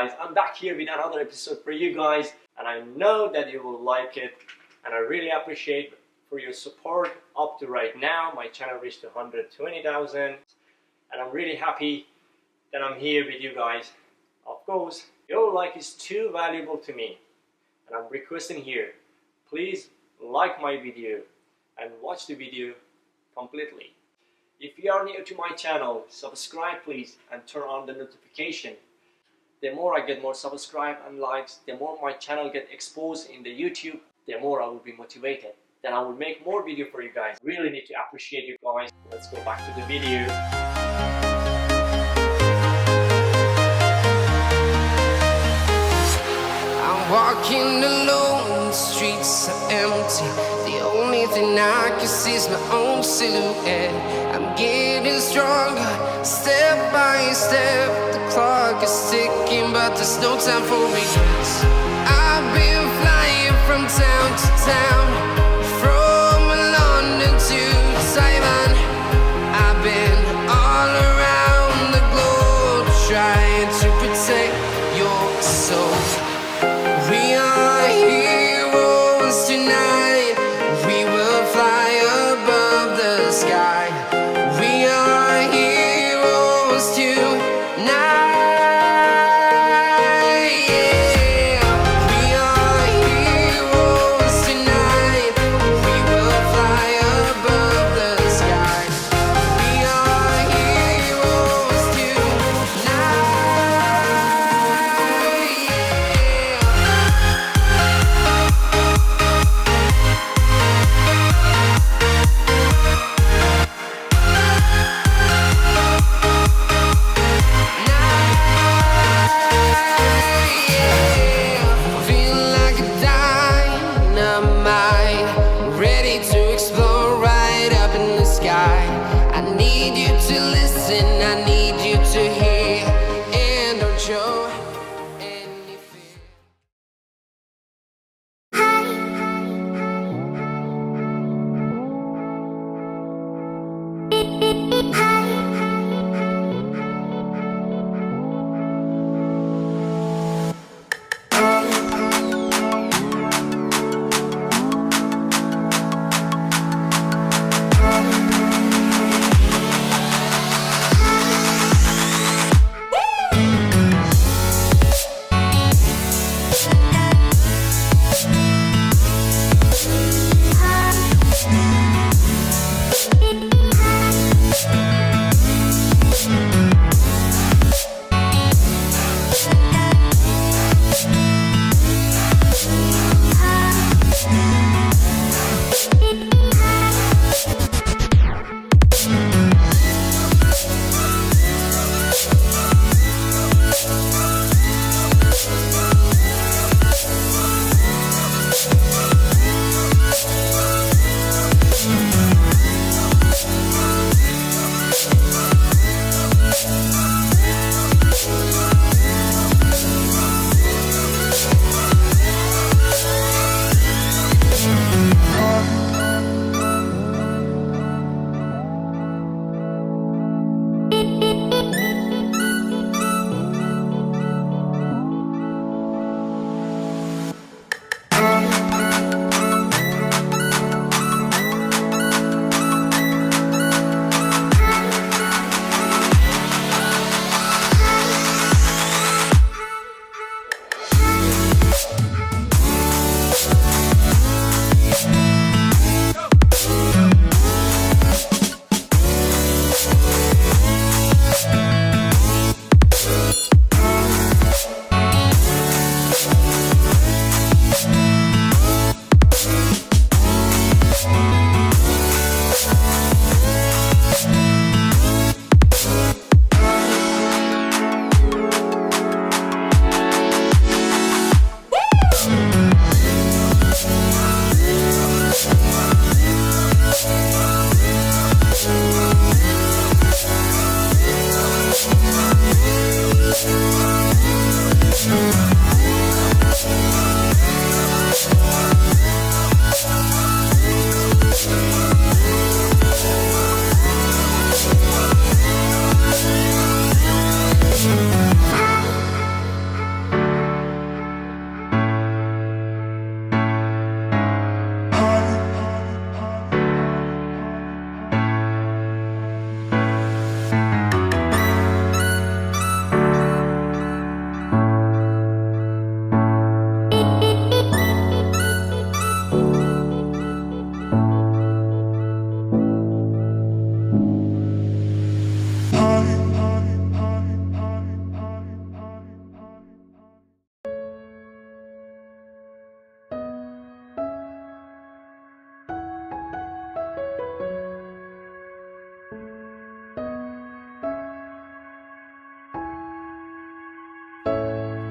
guys, I'm back here with another episode for you guys, and I know that you will like it, and I really appreciate for your support up to right now. My channel reached 120,000, and I'm really happy that I'm here with you guys. Of course, your like is too valuable to me, and I'm requesting here, please like my video and watch the video completely. If you are new to my channel, subscribe please and turn on the notification. The more I get more subscribe and likes, the more my channel get exposed in the YouTube, the more I will be motivated. Then I will make more video for you guys. Really need to appreciate you guys. Let's go back to the video. I'm walking alone, the streets are empty. The only thing I can see is my own silhouette. I'm getting stronger, step by step. The clock is ticking, but there's no time for regrets. I've been flying from town to town, from London to Taiwan. I've been all around the globe, trying to protect your soul. We are heroes tonight. We will fly above the sky. We are heroes tonight. Yeah. We are heroes tonight.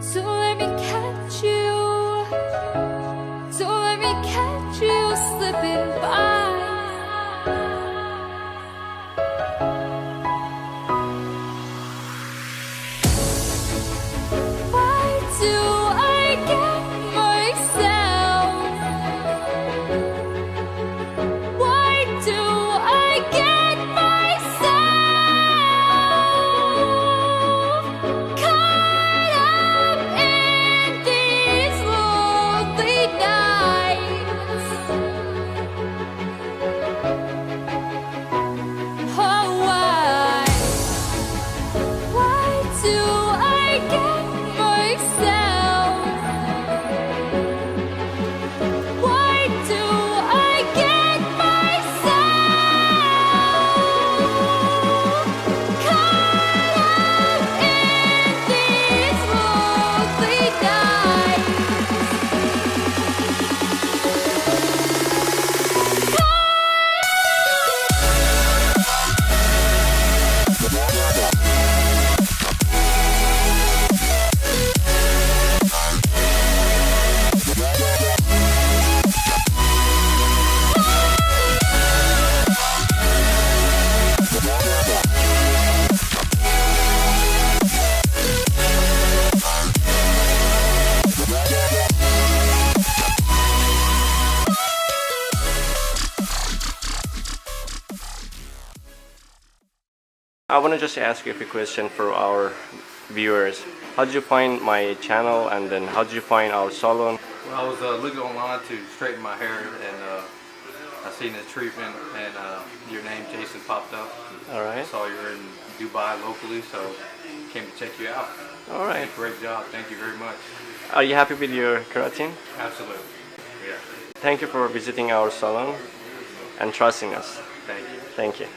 So let me catch you. So let me catch you slipping by. Why do I get myself? Why do I get myself caught up in these lonely nights? Oh, why? Why do I get myself? Why do I get myself caught up in these lonely nights? I want to just ask you a quick question for our viewers. How did you find my channel, and then how did you find our salon? Well, I was looking online to straighten my hair, and I seen this treatment, and your name, Jason, popped up. All right. I saw you were in Dubai locally, so came to check you out. All right. Great job. Thank you very much. Are you happy with your keratin? Absolutely. Yeah. Thank you for visiting our salon and trusting us. Thank you. Thank you.